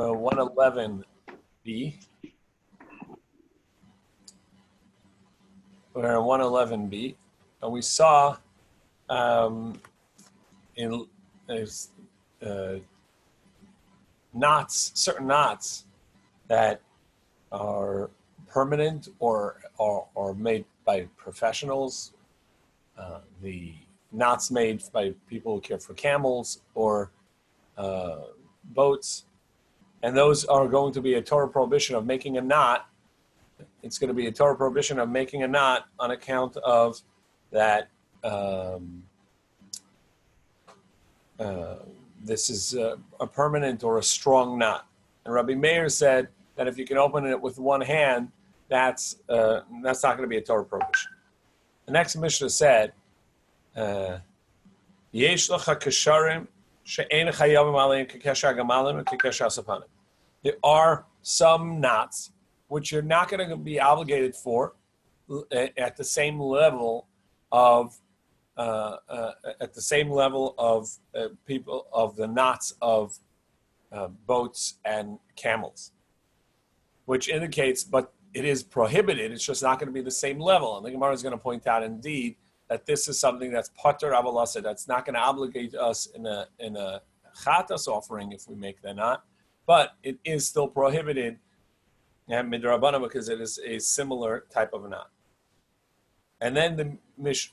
111b. We're in 111b, and we saw in certain knots that are permanent or made by professionals. The knots made by people who care for camels or boats, and those are going to be a Torah prohibition of making a knot. It's going to be a Torah prohibition of making a knot on account of that. This is a permanent or a strong knot. And Rabbi Meir said that if you can open it with one hand, that's not going to be a Torah prohibition. The next Mishnah said, "Yesh lecha kesharim she'ein chayavim aleim kekesher gamalim and kekesher sapanim." There are some knots which you're not going to be obligated for at the same level of people of the knots of boats and camels, which indicates, but it is prohibited. It's just not going to be the same level. And the Gemara is going to point out, indeed, that this is something that's pater avalasa, that's not going to obligate us in a chatas offering if we make the knot, but it is still prohibited and midrabana because it is a similar type of knot. And then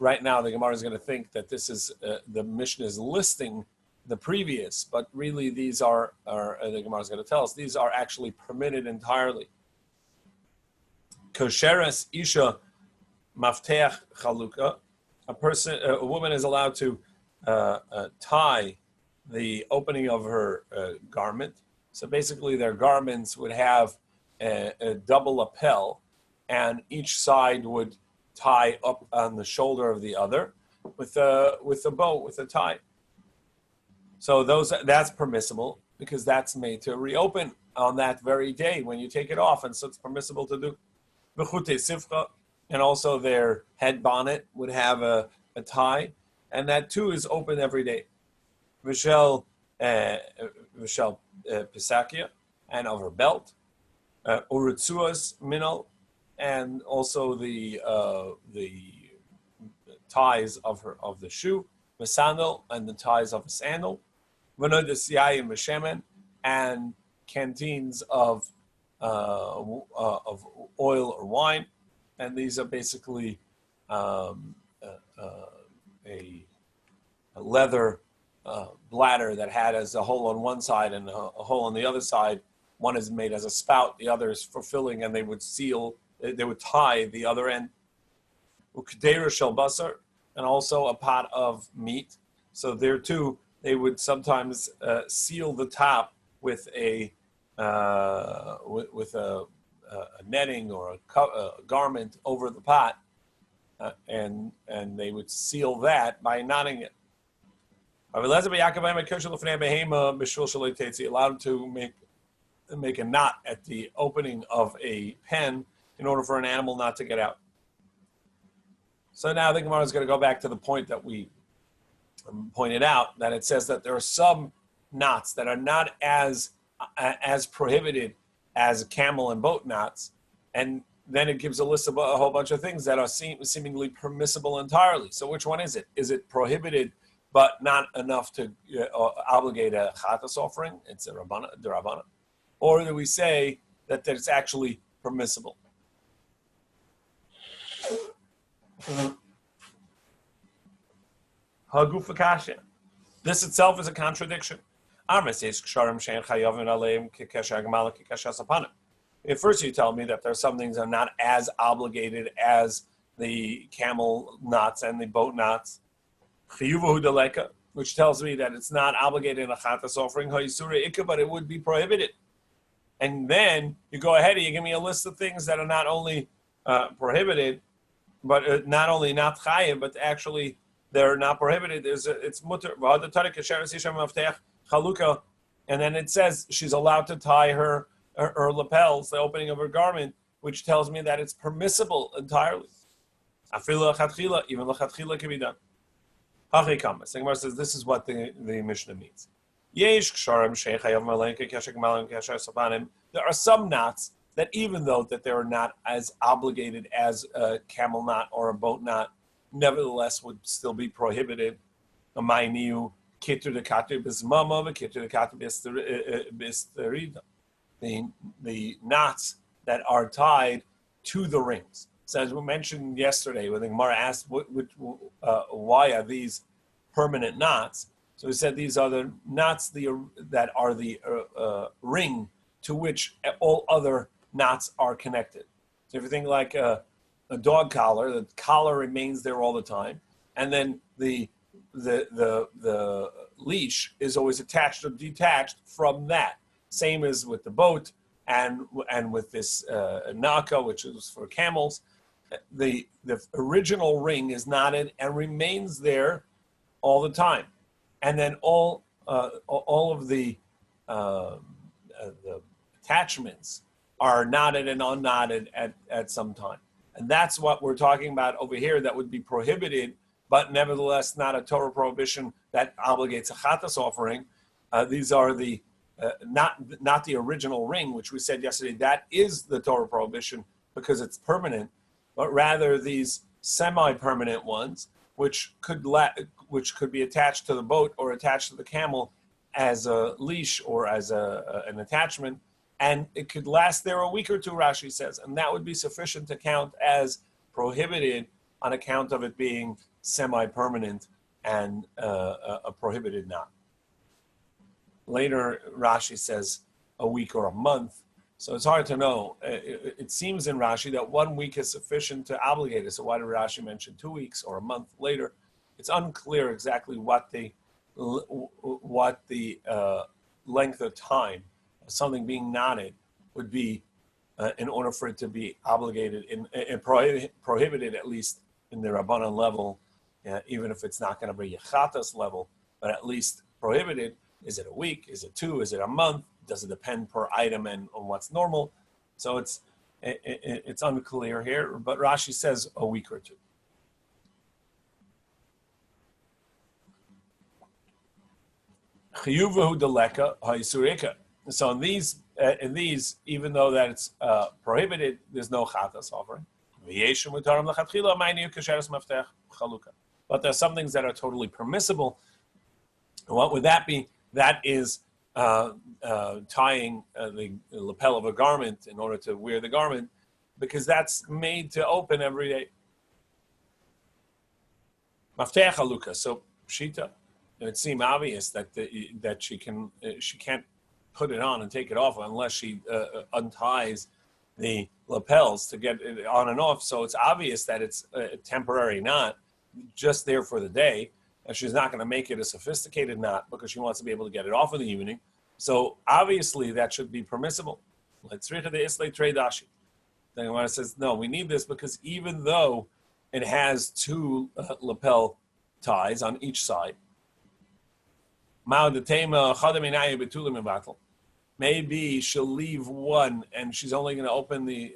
right now the Gemara is going to think that this is the Mishnah is listing the previous, but really these are the Gemara is going to tell us these are actually permitted entirely. Kosheres isha mafteach chaluka. A woman is allowed to tie the opening of her garment. So basically, their garments would have a double lapel, and each side would tie up on the shoulder of the other with a bow, with a tie. So that's permissible because that's made to reopen on that very day when you take it off, and so it's permissible to do. B'chutei sifcha, and also their head bonnet would have a tie, and that too is open every day. Vishel pisakia, and of her belt, uritzuas minal, and also the ties of the shoe, the sandal, and the ties of a sandal, v'nodas yayim v'shemen, and canteens of oil or wine, and these are basically a leather bladder that had as a hole on one side and a hole on the other side. One is made as a spout, the other is for filling, and they would tie the other end. Ukdeira shel basar, and also a pot of meat. So there too, they would sometimes seal the top with a netting or a garment over the pot, and they would seal that by knotting it. Allowed to make a knot at the opening of a pen in order for an animal not to get out. So now the Gemara is going to go back to the point that we pointed out, that it says that there are some knots that are not as prohibited as camel and boat knots, and then it gives a list of a whole bunch of things that are seemingly permissible entirely. So which one is it? Is it prohibited but not enough to obligate a chatas offering? It's a derabana. Or do we say that it's actually permissible? Hagufakasha. This itself is a contradiction. At first you tell me that there are some things that are not as obligated as the camel knots and the boat knots, which tells me that it's not obligated in a chatas offering, but it would be prohibited. And then you go ahead and you give me a list of things that are not only prohibited, but not only not chayiv, but actually they're not prohibited. It's mutter. And then it says she's allowed to tie her lapels, the opening of her garment, which tells me that it's permissible entirely. Even lechatchila can be done. The Gemara says this is what the Mishnah means. There are some knots that even though that they're not as obligated as a camel knot or a boat knot, nevertheless would still be prohibited. The knots that are tied to the rings. So as we mentioned yesterday, when the Gemara asked why are these permanent knots, so we said these are the knots that are the ring to which all other knots are connected. So if you think like a dog collar, the collar remains there all the time, and then the leash is always attached or detached from that. Same as with the boat and with this naka, which is for camels. The original ring is knotted and remains there all the time, and then all of the attachments are knotted and unknotted at some time, and that's what we're talking about over here. That would be prohibited, but nevertheless not a Torah prohibition that obligates a chatas offering. These are the not the original ring, which we said yesterday. That is the Torah prohibition because it's permanent, but rather these semi-permanent ones, which could be attached to the boat or attached to the camel as a leash or as an attachment, and it could last there a week or two, Rashi says, and that would be sufficient to count as prohibited on account of it being semi-permanent and a prohibited knot. Later, Rashi says a week or a month, so it's hard to know. It seems in Rashi that 1 week is sufficient to obligate it. So why did Rashi mention 2 weeks or a month later? It's unclear exactly what the length of time of something being knotted would be in order for it to be obligated and prohibited, at least in the Rabbanan level, even if it's not going to be a chatas level, but at least prohibited. Is it a week? Is it 2? Is it a month? Does it depend per item and on what's normal? So it's unclear here, but Rashi says a week or 2. So in these, even though that it's prohibited, there's no chatas offering. But there's some things that are totally permissible. What would that be? That is tying the lapel of a garment in order to wear the garment, because that's made to open every day. Mafteach haluka. So pshita. It would seem obvious that she can't put it on and take it off unless she unties the lapels to get it on and off. So it's obvious that it's a temporary knot, just there for the day. And she's not going to make it a sophisticated knot because she wants to be able to get it off in the evening. So obviously that should be permissible. Then Gemara says, no, we need this because even though it has 2 lapel ties on each side, maybe she'll leave one and she's only going to open the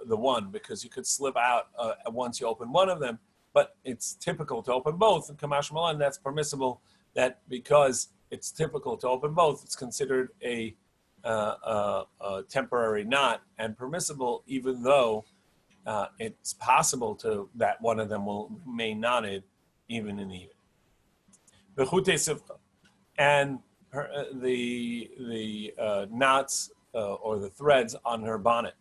one because you could slip out once you open one of them. But it's typical to open both. And Kamash Malan, that's permissible. That because it's typical to open both, it's considered a temporary knot and permissible, even though it's possible that one of them will remain knotted even in the evening. And the knots or the threads on her bonnet.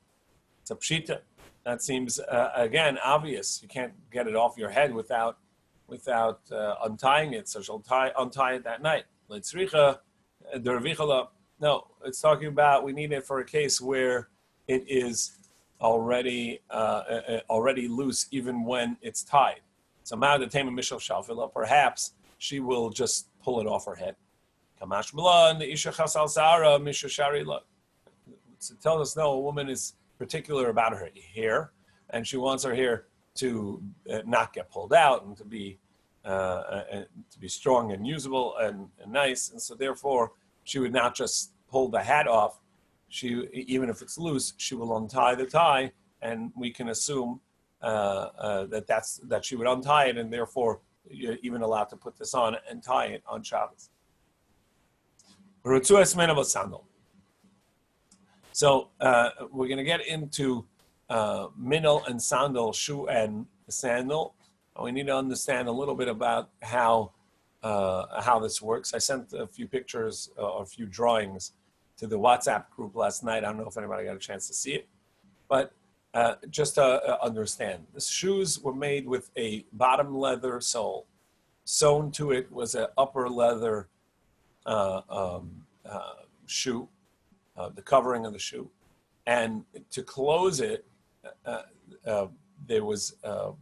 It's a pshita. That seems again obvious. You can't get it off your head without untying it. So she'll untie it that night. No, it's talking about we need it for a case where it is already loose even when it's tied. So perhaps she will just pull it off her head. So tell us, no, a woman is particular about her hair, and she wants her hair to not get pulled out and to be strong and usable and nice, and so therefore she would not just pull the hat off. She, even if it's loose, she will untie the tie, and we can assume that she would untie it, and therefore you're even allowed to put this on and tie it on Shabbos. Rutzuas min of sandal. So we're going to get into minel and sandal, shoe and sandal. We need to understand a little bit about how this works. I sent a few pictures or a few drawings to the WhatsApp group last night. I don't know if anybody got a chance to see it, but just to understand, the shoes were made with a bottom leather sole. Sewn to it was an upper leather shoe, the covering of the shoe. And to close it, there was a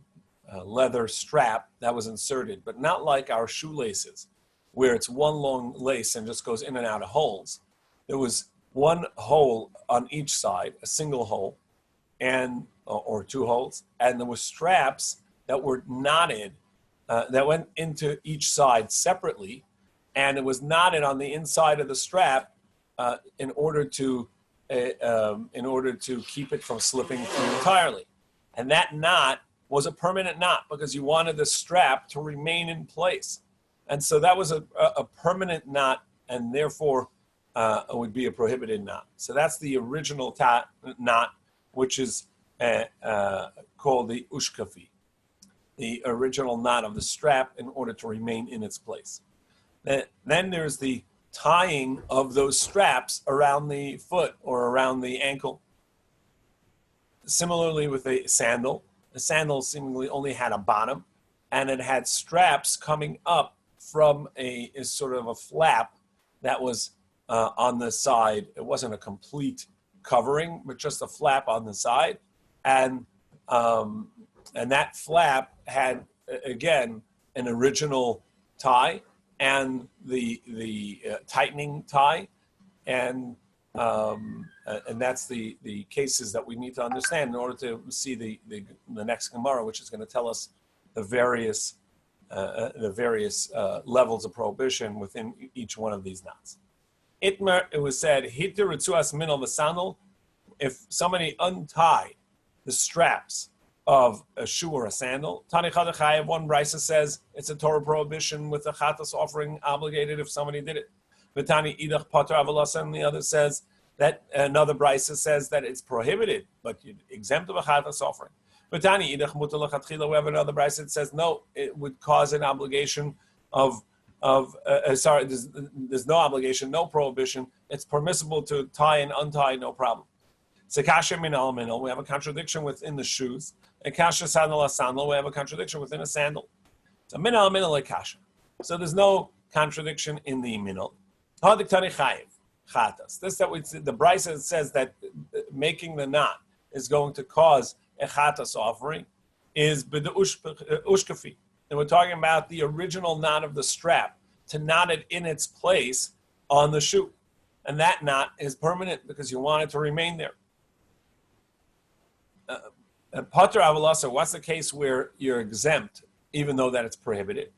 leather strap that was inserted, but not like our shoelaces, where it's one long lace and just goes in and out of holes. There was one hole on each side, a single hole, and or two holes, and there were straps that were knotted that went into each side separately, and it was knotted on the inside of the strap in order to keep it from slipping through entirely. And that knot was a permanent knot because you wanted the strap to remain in place. And so that was a permanent knot, and therefore it would be a prohibited knot. So that's the original knot, which is called the ushkafi, the original knot of the strap in order to remain in its place. Then there's the tying of those straps around the foot or around the ankle. Similarly with a sandal, the sandal seemingly only had a bottom, and it had straps coming up from a sort of a flap that was on the side. It wasn't a complete covering, but just a flap on the side, and that flap had again an original tie and the tightening tie, and that's the cases that we need to understand in order to see the next Gemara, which is going to tell us the various levels of prohibition within each one of these knots. Itmer, it was said, Hitir Ritzuas Minol V'Sandal, if somebody untied the straps of a shoe or a sandal, Tani Chadachayev, one brisa says it's a Torah prohibition with a chatas offering obligated if somebody did it. V'tani Idach Pater Avalasa, and the other says that another brisa says that it's prohibited, but you exempt of a chatas offering. V'tani Idach Mutar L'Chatchila, we have another brisa that says no, it would cause an obligation there's no obligation, no prohibition. It's permissible to tie and untie, no problem. Sekasha minal minal, we have a contradiction within the shoes. Ekasha sandal sandal, we have a contradiction within a sandal. So minal minal ekasha. So there's no contradiction in the minal. Hadiktani chayiv chatas. This that the brisa says that making the knot is going to cause a chatas offering is b'de ushkafi. And we're talking about the original knot of the strap to knot it in its place on the shoe. And that knot is permanent because you want it to remain there. Pater Avalasa, what's the case where you're exempt, even though that it's prohibited?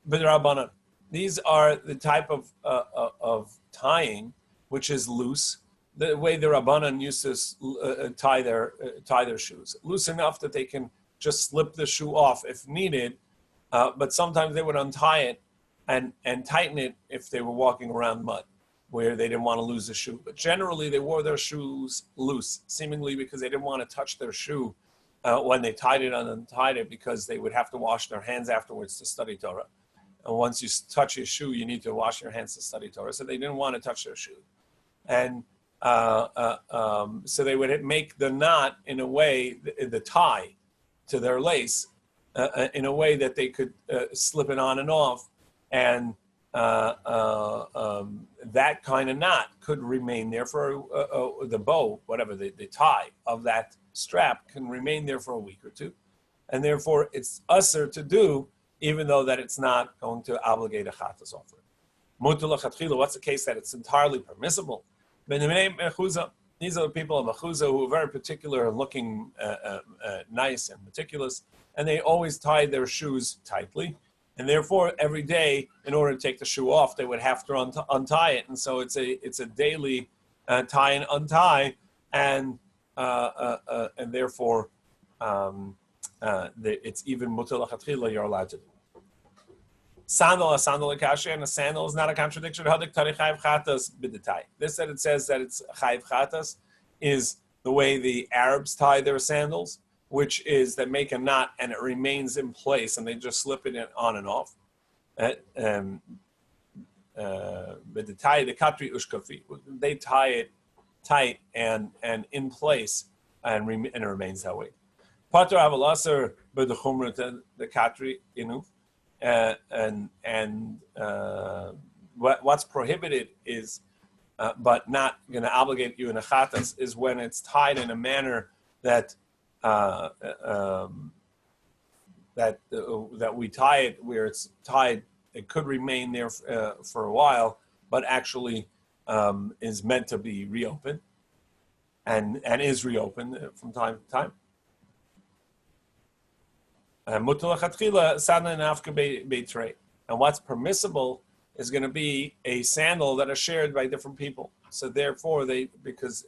B'drabanan. These are the type of tying which is loose, the way the Rabbanan used to tie their shoes. Loose enough that they can just slip the shoe off if needed, but sometimes they would untie it and tighten it if they were walking around mud, where they didn't want to lose the shoe. But generally, they wore their shoes loose, seemingly because they didn't want to touch their shoe when they tied it and untied it, because they would have to wash their hands afterwards to study Torah. And once you touch your shoe, you need to wash your hands to study Torah. So they didn't want to touch their shoe. And so they would make the knot in a way, the tie to their lace, in a way that they could slip it on and off. And that kind of knot could remain there for the bow, whatever, the tie of that strap can remain there for a week or two. And therefore, it's usher to do, even though that it's not going to obligate a chatas offering. What's the case that it's entirely permissible? These are the people of Mechuzah who are very particular and looking nice and meticulous, and they always tie their shoes tightly. And therefore, every day, in order to take the shoe off, they would have to untie it. And so it's a daily tie and untie, and therefore it's even mutar l'chatchila you're allowed to do. Sandal, a sandal akashi, and a sandal is not a contradiction. This that it says that it's chayiv chatas is the way the Arabs tie their sandals, which is they make a knot and it remains in place, and they just slip it on and off. They tie it tight and in place, and it remains that way. Pater avalaser b'dechumra the katri what's prohibited is, but not going to obligate you in a chatas, is when it's tied in a manner that that we tie it where it's tied. It could remain there for a while, but actually is meant to be reopened, and is reopened from time to time. And what's permissible is going to be a sandal that are shared by different people. So therefore, because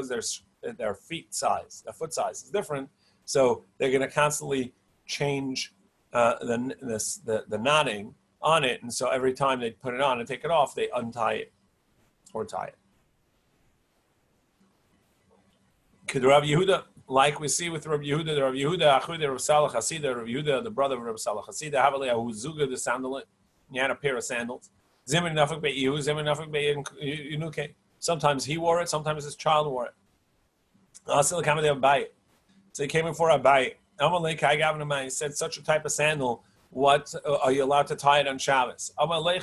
their feet size, their foot size is different, so they're going to constantly change the knotting on it, and so every time they put it on and take it off, they untie it or tie it. Could Rabbi Yehuda, like we see with Rabbi Yehuda, the Rabbi Salah Chasida, Rabbi Yehuda, the brother of Rabbi Salah Chasida, Havalei Ahuzuga, the sandal, he had a pair of sandals. Zimin Nafik Be'ihu, Zimin Nafik Be'inuke. Sometimes he wore it, sometimes his child wore it. So he came in for a bite. He said, such a type of sandal, what are you allowed to tie it on Shabbos? He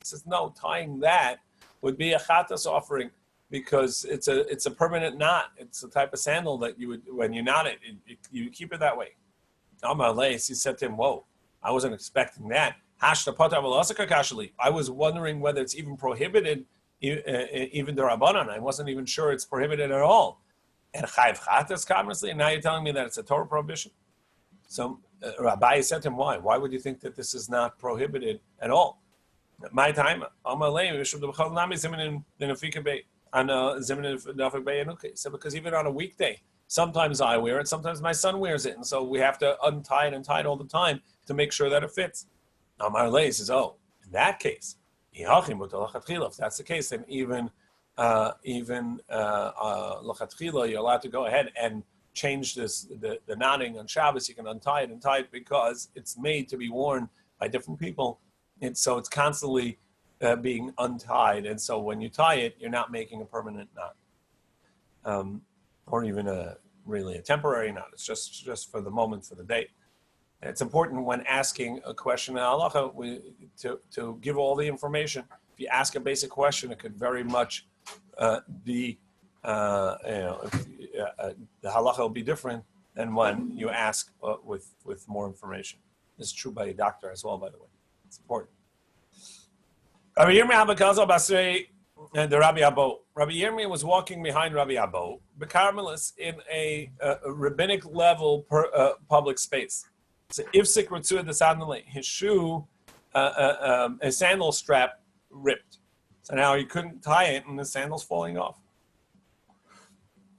says, no, tying that would be a chatas offering, because it's a permanent knot. It's the type of sandal that you would, when you knot it, you keep it that way. He said to him, whoa, I wasn't expecting that. I was wondering whether it's even prohibited, even the Rabbanan. I wasn't even sure it's prohibited at all. And chayiv chatas, commonly, and now you're telling me that it's a Torah prohibition? So Rabbi said to him, why? Why would you think that this is not prohibited at all? My time, so because even on a weekday, sometimes I wear it, sometimes my son wears it, and so we have to untie it and tie it all the time to make sure that it fits. He says, oh, in that case, if that's the case, then even lachatchila, you're allowed to go ahead and change the knotting on Shabbos. You can untie it and tie it because it's made to be worn by different people, and so it's constantly being untied. And so when you tie it, you're not making a permanent knot, or even really a temporary knot. It's just for the moment, for the day. It's important when asking a question in halacha to give all the information. If you ask a basic question, it could very much be, the halacha will be different than when you ask with more information. This is true by a doctor as well, by the way. It's important. Rabbi Yirmiyah and the Rabbi Abo. Rabbi Yirmiyah was walking behind Rabbi Abo, Bekarmelis, in a rabbinic level public space. So Ifsik Ritzua the Sandalay, his shoe, a sandal strap ripped. So now he couldn't tie it, and the sandal's falling off.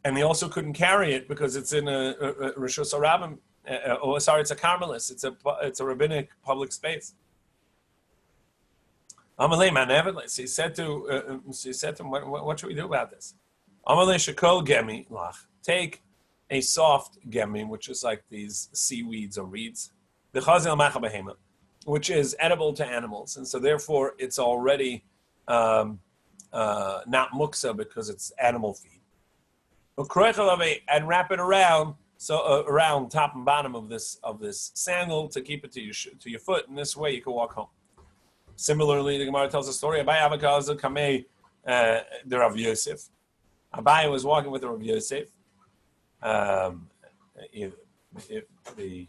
And he also couldn't carry it because it's in a Rishus Harabim. It's a Carmelis. It's a rabbinic public space. Amalei man, so he said to him, what should we do about this? Amalei shekol gemi lach. Take a soft gemi, which is like these seaweeds or reeds, the chazel macha behema, which is edible to animals, and so therefore it's already not muksa because it's animal feed. And wrap it around, so around top and bottom of this sandal to keep it to your foot, and this way you can walk home. Similarly, the Gemara tells a story. Abai Avakaz Kamei the Rav Yosef. Abai was walking with the Rav Yosef. The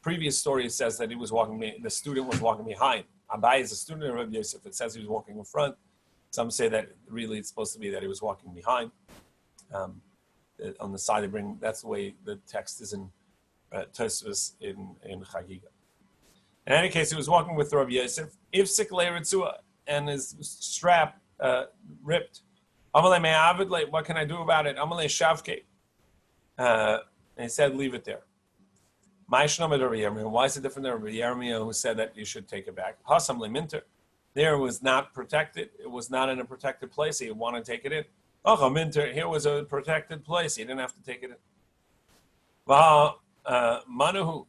previous story says that the student was walking behind. Abai is a student of Rav Yosef. It says he was walking in front. Some say that really it's supposed to be that he was walking behind. On the side, that's the way the text is in Tues in Chagiga. In any case, he was walking with Rabbi Yosef. Ifsik le'ritzua, and his strap ripped. Amalei me'avid, what can I do about it? Amalei shavke. And he said, leave it there. Why is it different than Rabbi Yirmiyah, who said that you should take it back? Hasam leminter. There was not protected. It was not in a protected place. He wanted to take it in. Oh, minter. Here was a protected place. He didn't have to take it in. Manuhu.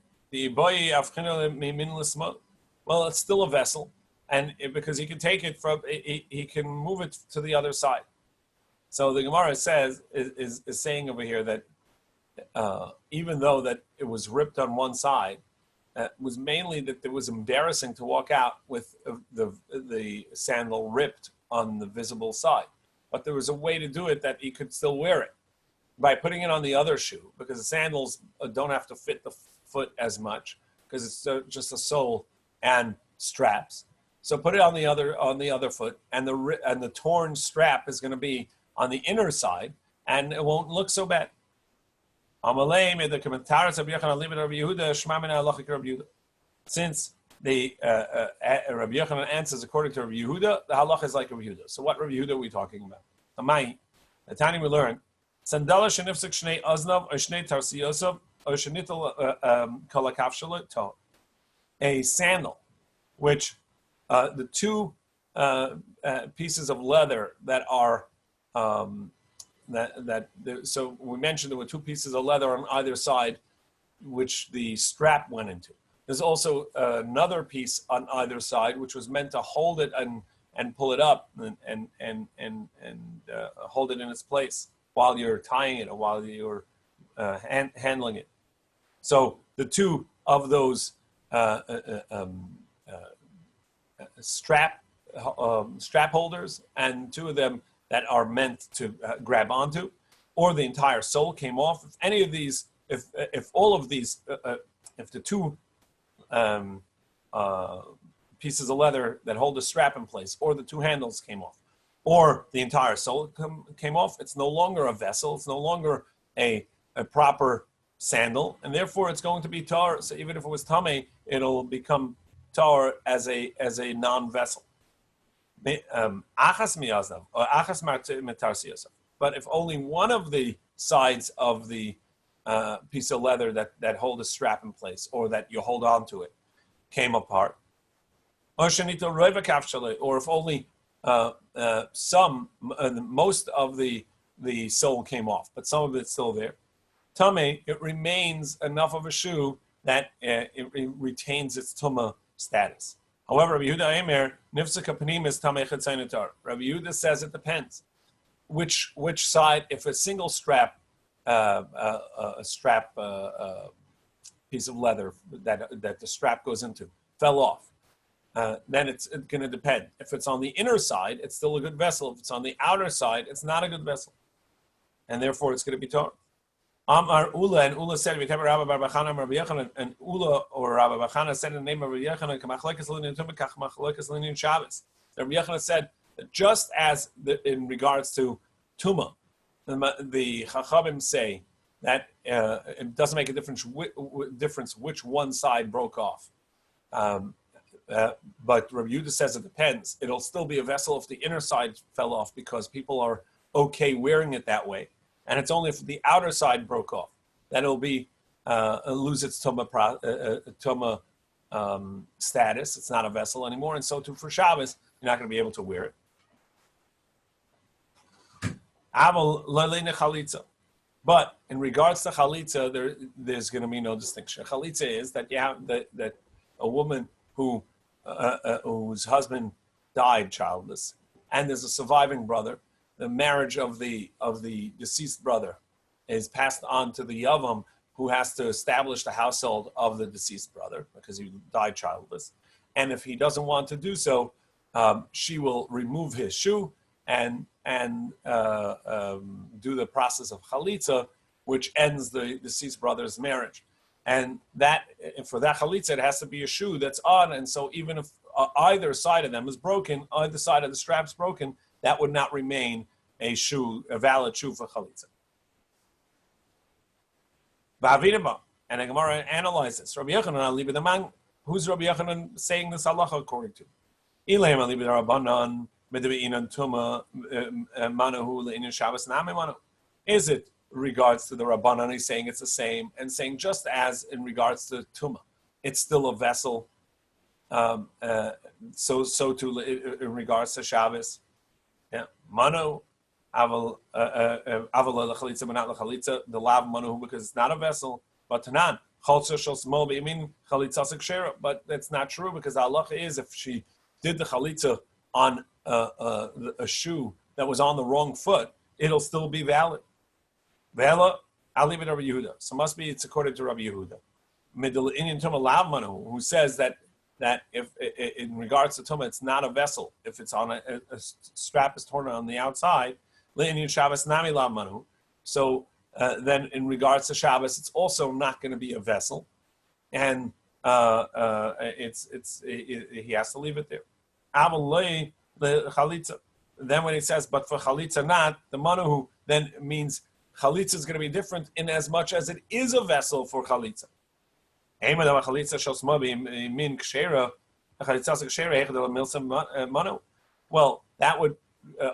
Well, it's still a vessel, and because he can take it from, he can move it to the other side. So the Gemara says is saying over here that even though that it was ripped on one side, it was mainly that it was embarrassing to walk out with the sandal ripped on the visible side. But there was a way to do it that he could still wear it by putting it on the other shoe, because the sandals don't have to fit the foot as much because it's just a sole and straps. So put it on the other foot, and the torn strap is going to be on the inner side, and it won't look so bad. Since the Rabbi Yochanan answers according to Rabbi Yehuda, the halach is like Rabbi Yehuda. So what Rabbi Yehuda are we talking about? The Tani we learn, sandala shenifsek shnei aznav or shnei tarsiyosov or shenital kalakavshalut to. A sandal, which the two pieces of leather that are so we mentioned there were two pieces of leather on either side, which the strap went into. There's also another piece on either side, which was meant to hold it and pull it up and hold it in its place while you're tying it or while you're handling it. So the two of those strap holders, and two of them that are meant to grab onto, or the entire sole came off. If any of these, if all of these, if the two pieces of leather that hold the strap in place, or the two handles came off, or the entire sole came off, it's no longer a vessel. It's no longer a proper sandal, and therefore it's going to be tar. So even if it was tamei, it'll become tar as a non-vessel. But if only one of the sides of the piece of leather that hold a strap in place, or that you hold on to it, came apart, or if only most of the sole came off, but some of it's still there, tamei, it remains enough of a shoe that it retains its tumah status. However, Rabbi Yehuda Eimer, nifsaka panim is tamei chetzayin tar. Rabbi Yehuda says it depends which side. If a single strap, piece of leather that the strap goes into fell off, then it's going to depend. If it's on the inner side, it's still a good vessel. If it's on the outer side, it's not a good vessel, and therefore it's going to be tar. Amar Ula, and Ula said, "We Rabbi Bar Bachana, Rabbi Yochanan," and Ula or Rabbi Bachana said in the name of Rabbi Yochanan, "Kamachlekes l'nyan tumah, kach machlekes l'nyan Shabbos." Rabbi Yochanan said that just as in regards to tumah, the Chachamim say that it doesn't make a difference which one side broke off. But Rabbi Yehuda says it depends. It'll still be a vessel if the inner side fell off, because people are okay wearing it that way. And it's only if the outer side broke off that it'll be lose its tumah status. It's not a vessel anymore, and so too for Shabbos, you're not going to be able to wear it. But in regards to chalitza, there's going to be no distinction. Chalitza is that you have that a woman whose husband died childless, and there's a surviving brother. The marriage of the deceased brother is passed on to the yavam, who has to establish the household of the deceased brother because he died childless. And if he doesn't want to do so, she will remove his shoe and do the process of chalitza, which ends the deceased brother's marriage. And that for that chalitza, it has to be a shoe that's on. And so even if either side of them is broken, either side of the strap's broken, that would not remain a valid shoe for chalitza. And the Gemara analyzes Rabbi Yochanan, who's Rabbi Yochanan saying this halacha according to? Is it regards to the Rabbanan, he's saying it's the same, and saying just as in regards to Tumah, it's still a vessel. So too in regards to Shabbos. Yeah, Manu, Aval Lechalitza, but not Lechalitza, the Lav Manu, because it's not a vessel, but Tanan, Chaltza Shal Smol, you mean Chalitza Sekshera, but that's not true because the halacha is if she did the Chalitza on a shoe that was on the wrong foot, it'll still be valid. Vela, I'll leave it to Rabbi Yehuda. So must be it's according to Rabbi Yehuda. Middle Indian Tumah Lav Manu, who says that if in regards to Tumah, it's not a vessel. If it's on a strap is torn on the outside, Le'inyan Shabbos Nami Lav Manu. So then in regards to Shabbos, it's also not going to be a vessel, and he has to leave it there. Avalei the Chalitza. Then when he says, but for Chalitza not, the Manu then means Chalitza is going to be different in as much as it is a vessel for Chalitza. Well, that would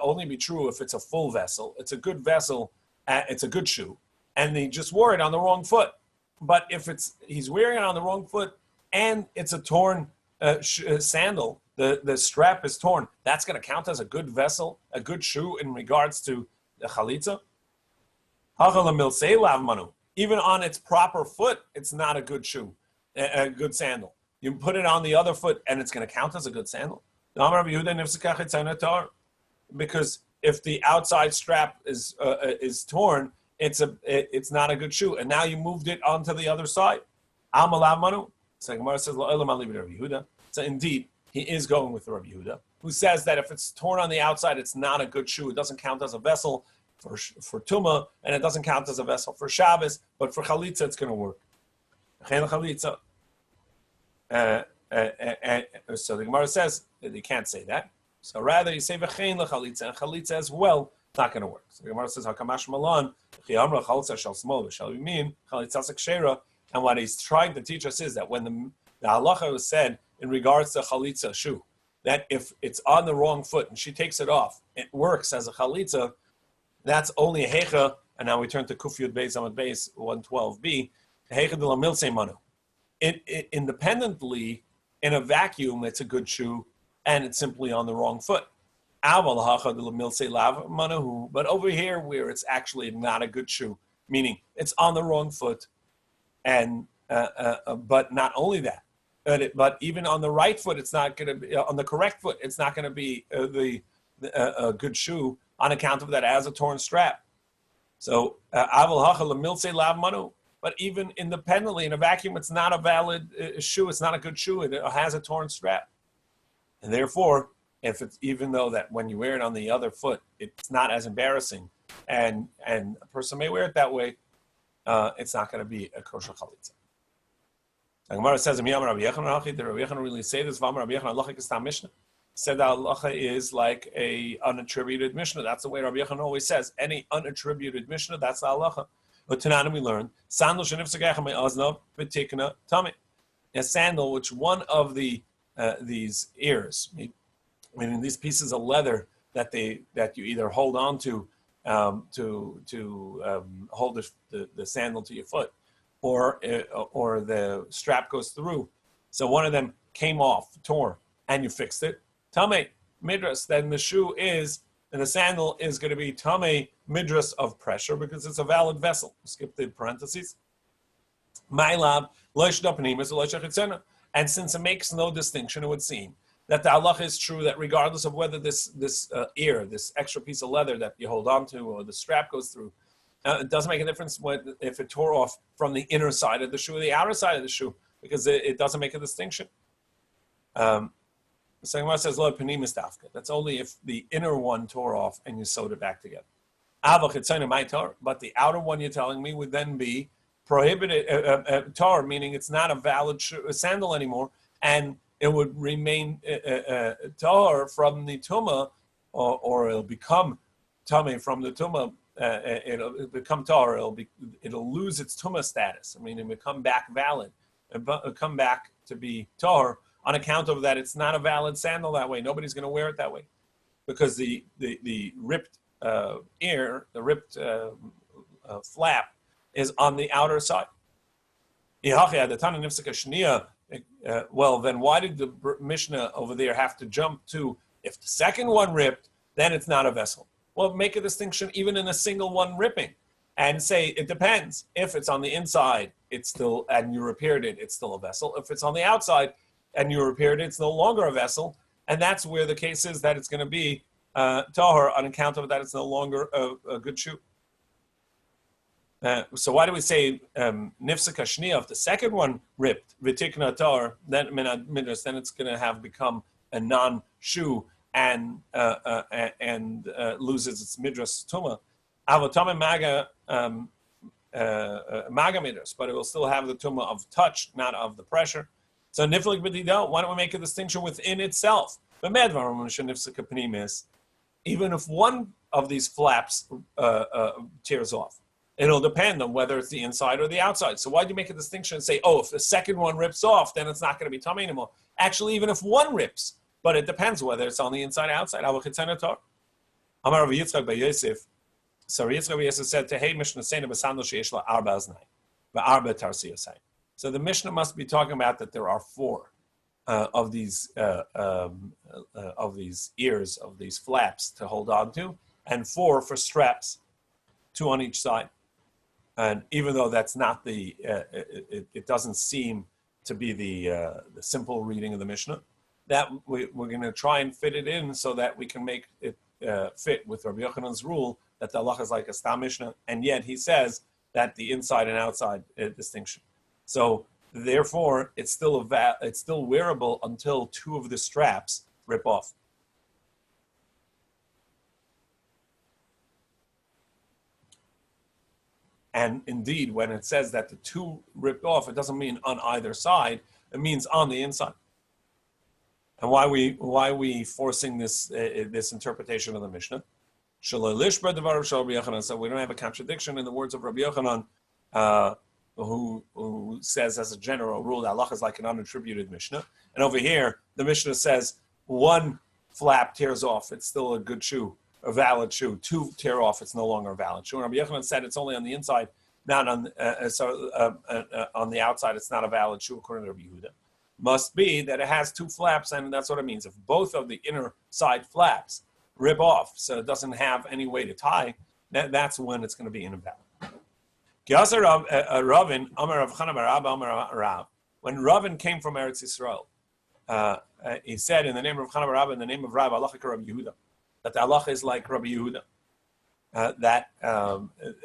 only be true if it's a full vessel. It's a good vessel, it's a good shoe, and he just wore it on the wrong foot. But if he's wearing it on the wrong foot and it's a torn sandal, the strap is torn, that's going to count as a good vessel, a good shoe in regards to the Chalitza. Even on its proper foot, it's not a good shoe, a good sandal. You put it on the other foot, and it's going to count as a good sandal. Because if the outside strap is torn, it's not a good shoe, and now you moved it onto the other side. So Gemara says, so indeed, he is going with the Rabbi Yehuda, who says that if it's torn on the outside, it's not a good shoe. It doesn't count as a vessel for Tumah, and it doesn't count as a vessel for Shabbos, but for Chalitza, it's going to work. So the Gemara says that you can't say that. So rather, you say v'chein lechalitza, and Chalitza as well, it's not going to work. So the Gemara says, Hakamash Malan, Chiyamra Chalitza shall small, shall you mean Chalitza sekshera? And what he's trying to teach us is that when the halacha was said in regards to Chalitza shoe, that if it's on the wrong foot and she takes it off, it works as a Chalitza. That's only a hecha, and now we turn to Kufyud Beis Amud Beis 112b. Hecha de la milse manu. Independently, in a vacuum, it's a good shoe, and it's simply on the wrong foot. But over here, where it's actually not a good shoe, meaning it's on the wrong foot, and but not only that, but even on the right foot, it's not going to be on the correct foot. It's not going to be a good shoe on account of that as a torn strap. So but even independently in a vacuum, it's not a valid shoe. It's not a good shoe. It has a torn strap, and therefore, if it's even though that when you wear it on the other foot, it's not as embarrassing, and a person may wear it that way, it's not going to be a kosher chalitza. The Gemara says, "Did Rabbi Yechon really say this? Rabbi Yechon halacha kistam mishnah." Said that halacha is like a unattributed mishnah. That's the way Rabbi Yechon always says. Any unattributed mishnah, that's the halacha. But Tanana we learned sandal a sandal which one of the these ears, meaning these pieces of leather that you either hold on to hold the sandal to your foot, or the strap goes through. So one of them came off, torn, and you fixed it. Tamei midras, then the shoe is, and the sandal is going to be tamei midras of pressure because it's a valid vessel. Skip the parentheses. Ma'ilab loishda panimis loishach. And since it makes no distinction, it would seem that the halacha is true that regardless of whether this ear, this extra piece of leather that you hold on to, or the strap goes through, it doesn't make a difference if it tore off from the inner side of the shoe or the outer side of the shoe, because it doesn't make a distinction. So Gemara says, "Lo panimis dafka." That's only if the inner one tore off and you sewed it back together. But the outer one you're telling me would then be prohibited, tar, meaning it's not a valid sandal anymore, and it would remain tar from the tumah, or it'll become tummy from the tumah. It'll become tar. It'll lose its tumah status. I mean, it will come back valid, it'll come back to be tar on account of that. It's not a valid sandal that way. Nobody's going to wear it that way because the ripped ear, the ripped flap is on the outer side. Well, then why did the Mishnah over there have to jump to, if the second one ripped, then it's not a vessel? Well, make a distinction even in a single one ripping and say it depends. If it's on the inside, it's still, and you repaired it, it's still a vessel. If it's on the outside and you repaired it, it's no longer a vessel. And that's where the case is that it's going to be tahor on account of that it's no longer a good shoe. So why do we say nifsaka shniya? If the second one ripped v'tikna tahor, then then it's going to have become a non-shoe and loses its midras tuma. Avotame maga midras, but it will still have the tuma of touch, not of the pressure. So niflik b'dida, why don't we make a distinction within itself? Even if one of these flaps tears off, it'll depend on whether it's the inside or the outside. So why do you make a distinction and say, oh, if the second one rips off, then it's not going to be tummy anymore? Actually, even if one rips, but it depends whether it's on the inside or outside. Amar Rabbi Yitzchak by Yosef. So Rabbi Yitzchak by Yosef said to Hey Mishnah Seina Basandal Sheish La Arba Aznai, Arba Tarsiyosai. So the Mishnah must be talking about that there are four of these ears, of these flaps to hold on to, and four for straps, two on each side. And even though that's not it doesn't seem to be the simple reading of the Mishnah, that we're going to try and fit it in so that we can make it fit with Rabbi Yochanan's rule that the halacha is like a stam Mishnah, and yet he says that the inside and outside distinction. So therefore, it's still wearable until two of the straps rip off. And indeed, when it says that the two ripped off, it doesn't mean on either side; it means on the inside. And why are we forcing this interpretation of the Mishnah? So we don't have a contradiction in the words of Rabbi Yochanan, who says as a general rule that halacha is like an unattributed Mishnah. And over here, the Mishnah says one flap tears off, it's still a good shoe, a valid shoe. Two tear off, it's no longer a valid shoe. And Rabbi Yochanan said it's only on the inside, not on on the outside. It's not a valid shoe according to Rabbi Yehuda. Must be that it has two flaps, and that's what it means. If both of the inner side flaps rip off, so it doesn't have any way to tie, that's when it's going to be invalid. When Ravin came from Eretz Yisrael, he said in the name of Chana bar Abba, in the name of Rav, halacha Rabbi Yehuda, that the halacha is like Rabbi Yehuda, that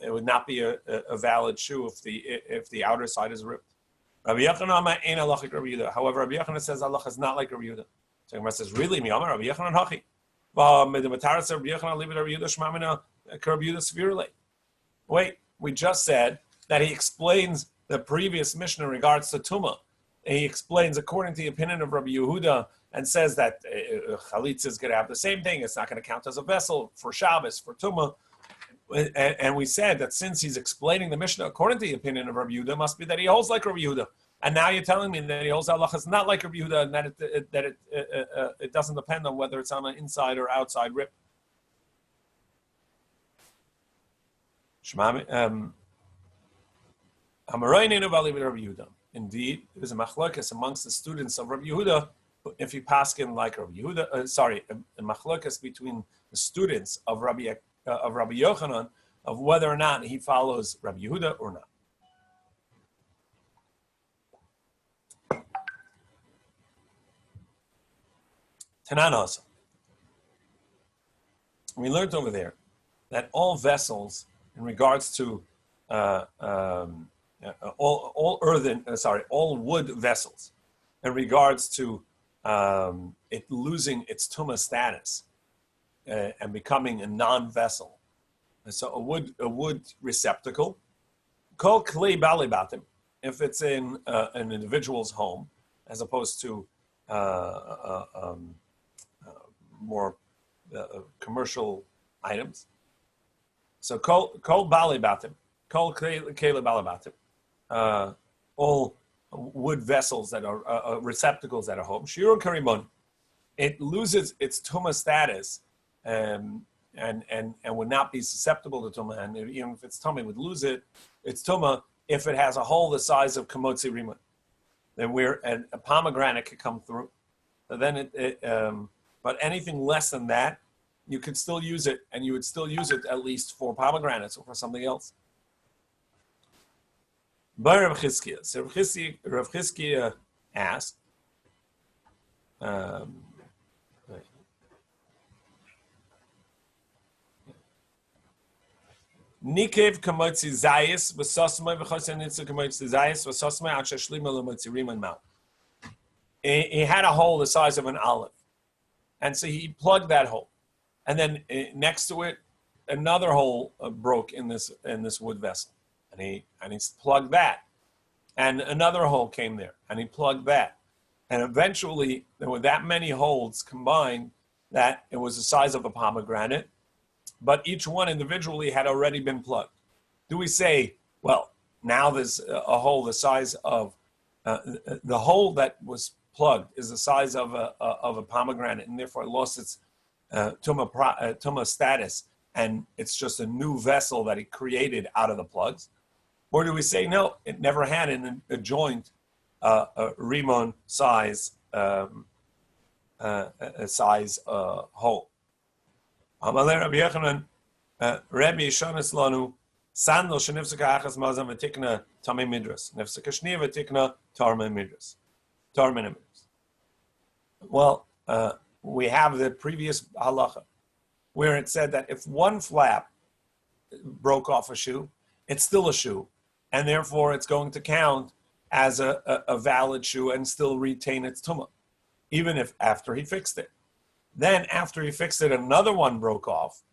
it would not be a valid shoe if the outer side is ripped. Rabbi Yochanan ain't halacha Rabbi Yehuda. However, Rabbi Yochanan says halacha is not like Rabbi Yehuda. So Gemara says, really, mi Amar Rabbi Yochanan hachi. Wait, we just said that he explains the previous Mishnah in regards to Tumah. He explains according to the opinion of Rabbi Yehuda and says that Chalitza is going to have the same thing. It's not going to count as a vessel for Shabbos, for Tumah. And we said that since he's explaining the Mishnah according to the opinion of Rabbi Yehuda, it must be that he holds like Rabbi Yehuda. And now you're telling me that he holds halacha is not like Rabbi Yehuda, and that it doesn't depend on whether it's on an inside or outside rip. Indeed, there's a machlokas amongst the students of Rabbi Yehuda. If you paskin like Rabbi Yehuda, a machlokas between the students of Rabbi Yochanan of whether or not he follows Rabbi Yehuda or not. Tanan also. We learned over there that all vessels, in regards to all wood vessels, in regards to it losing its tumah status and becoming a non-vessel. And so a wood receptacle, called klei balibatim, if it's in an individual's home, as opposed to more commercial items. So kol balibatim, kol klei balibatim, all wood vessels that are receptacles that are home. Shirun karimon, it loses its tumah status would not be susceptible to tumah, and even if it's tumah, would lose it. It's tumah if it has a hole the size of kamotzi riman, then where a pomegranate could come through. So then but anything less than that, you could still use it, and you would still use it at least for pomegranates or for something else. By Rav Chizkiah. So Rav Chizkiah asked, Nikev kamotzi zayis v'sosmai v'chosen nitzu kamotzi zayis v'sosmai at sheshlima l'motzi riman mouth. He had a hole the size of an olive, and so he plugged that hole, and then next to it, another hole broke in this wood vessel, and he plugged that, and another hole came there, and he plugged that, and eventually there were that many holes combined that it was the size of a pomegranate, but each one individually had already been plugged. Do we say, well, now there's a hole the size of the hole that was plugged is the size of a pomegranate, and therefore it lost its tumah status, and it's just a new vessel that he created out of the plugs? Or do we say, no, it never had a joint rimon size hole? Amalei Rabbi Yochanan, Rabbi Shonas Lanu, Sandal shenifsaka achas mazam v'tikna tamei midras, nifsaka shniya v'tikna tarmei midras. Well, we have the previous halacha where it said that if one flap broke off a shoe, it's still a shoe, and therefore it's going to count as a valid shoe and still retain its tumah, even if after he fixed it. Then after he fixed it, another one broke off,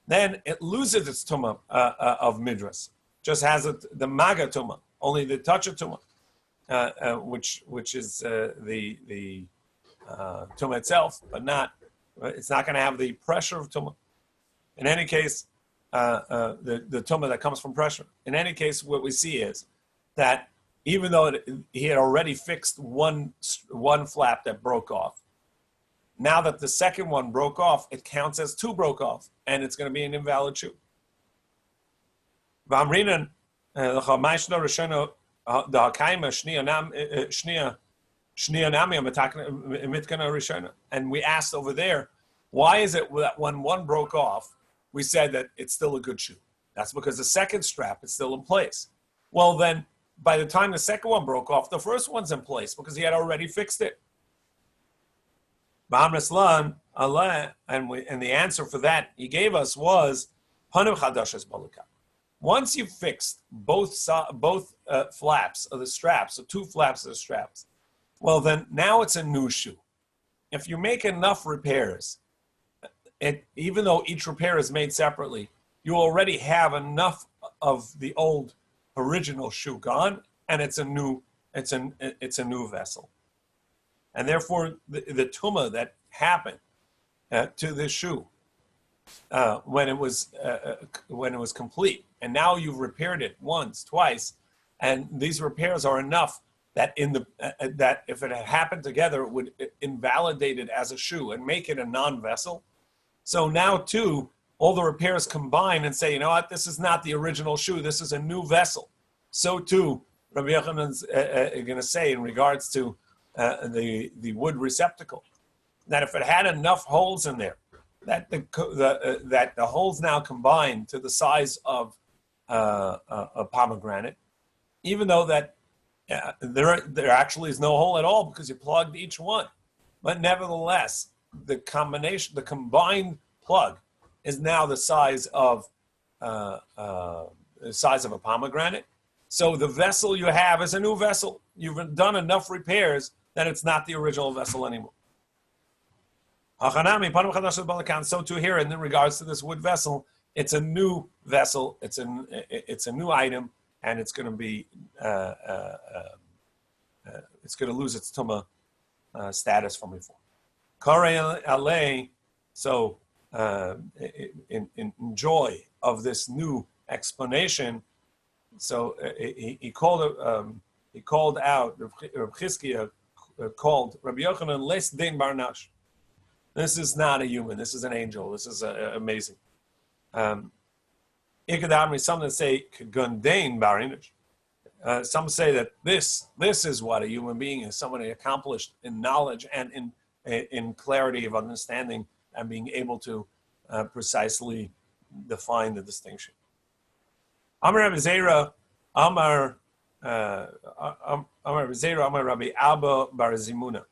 then it loses its tumah of midras, just has the maga tumah, only the touch of tumah, which is the tumah itself, but it's not going to have the pressure of tumah. In any case, the tumah that comes from pressure. In any case, what we see is that even though he had already fixed one flap that broke off, now that the second one broke off, it counts as two broke off, and it's going to be an invalid shoe. And we asked over there, why is it that when one broke off, we said that it's still a good shoe? That's because the second strap is still in place. Well, then, by the time the second one broke off, the first one's in place because he had already fixed it. And the answer for that he gave us was, once you've fixed both flaps of the straps, so two flaps of the straps, well, then now it's a new shoe. If you make enough repairs, even though each repair is made separately, you already have enough of the old original shoe gone, and it's a new vessel. And therefore, the tumah that happened to this shoe when it was complete, and now you've repaired it once, twice, and these repairs are enough that that if it had happened together, it would invalidate it as a shoe and make it a non-vessel. So now too, all the repairs combine and say, you know what, this is not the original shoe, this is a new vessel. So too, Rabbi Yochanan's going to say in regards to the wood receptacle, that if it had enough holes in there, that the holes now combine to the size of a pomegranate, even though that there actually is no hole at all because you plugged each one, but nevertheless, the combined plug is now the size of a pomegranate. So the vessel you have is a new vessel. You've done enough repairs that it's not the original vessel anymore. So too here, in regards to this wood vessel, it's a new vessel. It's a new item, and it's going to be it's going to lose its tumah status from before. Kollel alei. So in joy of this new explanation, so he called out Rabbi Chizkiah called Rabbi Yochanan les din barnash. This is not a human. This is an angel. This is amazing. Ikadamri, some that say Gundain Barinish. Some say that this is what a human being is, someone accomplished in knowledge and in clarity of understanding and being able to precisely define the distinction. Amar Rabbi Zera, Amar Rabbi Zera, Amar Rabbi Abba Bar Zimuna.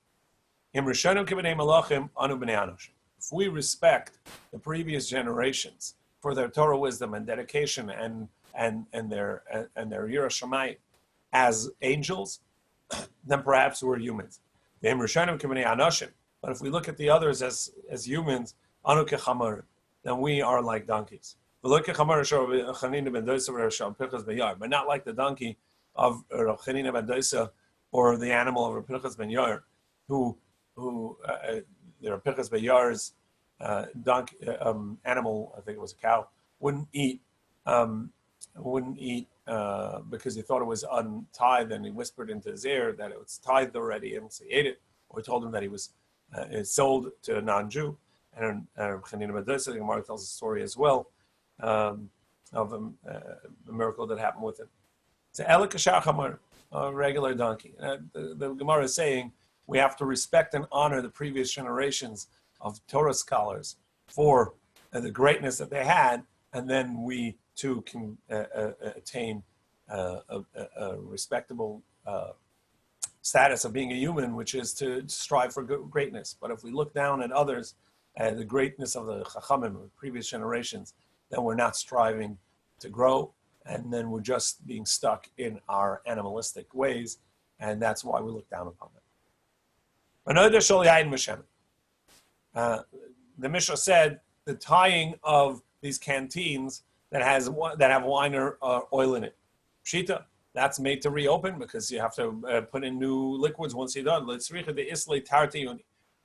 Im Rishonu Kibnei Malachim Anu Bnei Anosh. If we respect the previous generations for their Torah wisdom and dedication and their Yirah Shamayim as angels, then perhaps we're humans. Im Rishonu Kibnei Anoshim. But if we look at the others as humans, Anu Kechamar, then we are like donkeys. But not like the donkey of Rav Chanina ben Dosa or the animal of Rav Pinchas ben Yair, who the Rav Pinchas ben Yair's animal, I think it was a cow, wouldn't eat because he thought it was untied, and he whispered into his ear that it was tithed already, and so he ate it, or he told him that he was sold to a non-Jew. And Rav Chanina ben Dosa, the Gemara tells a story as well of a miracle that happened with him. It's a regular donkey. The Gemara is saying we have to respect and honor the previous generations of Torah scholars for the greatness that they had, and then we too can attain a respectable status of being a human, which is to strive for greatness. But if we look down at others, the greatness of the Chachamim of previous generations, then we're not striving to grow, and then we're just being stuck in our animalistic ways, and that's why we look down upon them. The Mishnah said the tying of these canteens that have wine or oil in it, pshita, that's made to reopen because you have to put in new liquids once you're done.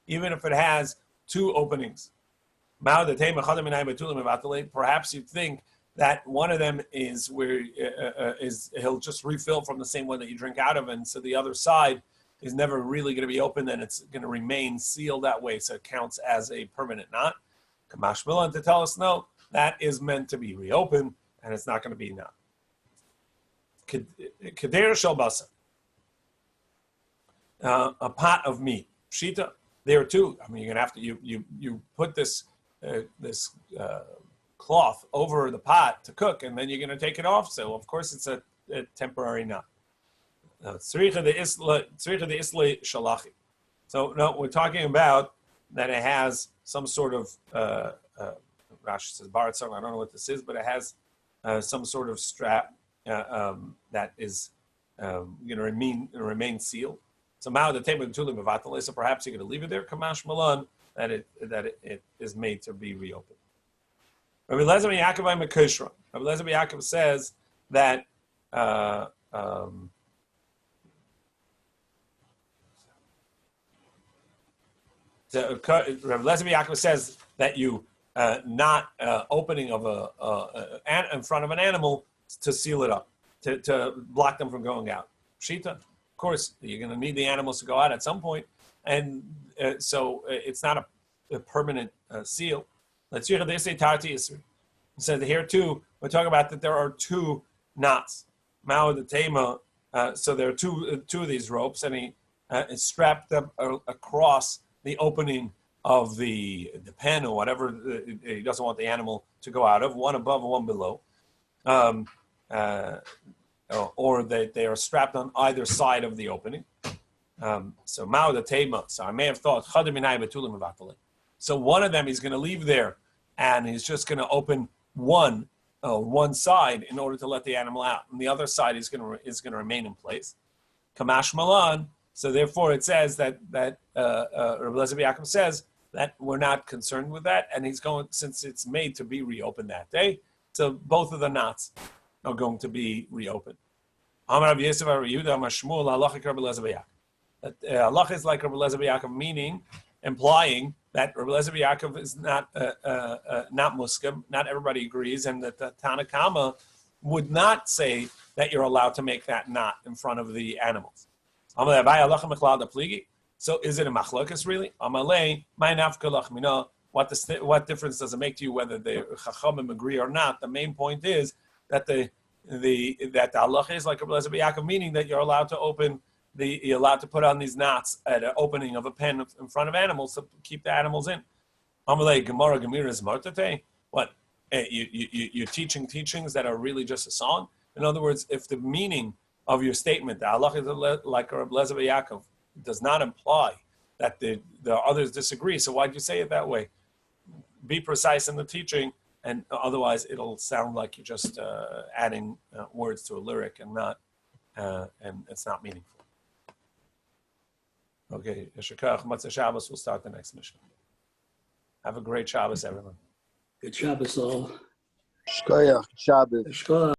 Even if it has two openings. Perhaps you think that one of them is where he'll just refill from the same one that you drink out of, and so the other side is never really going to be open, and it's going to remain sealed that way, so it counts as a permanent knot. Kamash Milan to tell us, no, that is meant to be reopened, and it's not going to be knot. Keder shel basa, a pot of meat. Pshita, there too. I mean, you're gonna have to you put this cloth over the pot to cook, and then you're gonna take it off. So of course it's a temporary knot. Tzricha the isla shalachi. So no, we're talking about that it has some sort of Rashi says baratzon. I don't know what this is, but it has some sort of strap that is going to remain sealed. So now the table tulim mevatale. So perhaps you're going to leave it there. Kamash malan that it is made to be reopened. Rabbi Lezer ben Yaakov Mekishra. Rabbi Lezer ben Yaakov says that Rabbi Lezer ben Yaakov says that you not opening of in front of an animal to seal it up, to block them from going out. Shita, of course, you're going to need the animals to go out at some point, and so it's not a permanent seal. Let's hear they say Tarti Isri. So here too, we're talking about that there are two knots. Mao the Tema. So there are two of these ropes, and he is strapped up across the opening of the pen or whatever he doesn't want the animal to go out of, one above and one below. Or they are strapped on either side of the opening. So Mao the Tema. So I may have thought so one of them he's going to leave there, and he's just going to open one side in order to let the animal out, and the other side is going to remain in place. Kamash Malan. So therefore, it says that Rabbi Lezer ben Yaakov says that we're not concerned with that, and he's going, since it's made to be reopened that day. So both of the knots are going to be reopened. Allah is like Rabbi Lezer ben Yaakov, meaning, implying that Rabbi Lezer ben Yaakov is not muskim. Not everybody agrees, and that the Tanakama would not say that you're allowed to make that knot in front of the animals. So is it a machlokas really? what difference does it make to you whether the Chachamim agree or not? The main point is that the halacha is like Rabbi Tzvi Fischer, meaning that you're allowed to put on these knots at an opening of a pen in front of animals to keep the animals in. Amalei Gemara Gemiras Martate. What? You're teaching teachings that are really just a song. In other words, if the meaning of your statement, the halacha is like Rabbi Tzvi Fischer, does not imply that the others disagree, so why'd you say it that way? Be precise in the teaching, and otherwise it'll sound like you're just adding words to a lyric and it's not meaningful. Okay, Yeshakach Matzah Shabbos. We'll start the next mission. Have a great Shabbos, everyone. Good Shabbos all. Shkoyach Shabbos.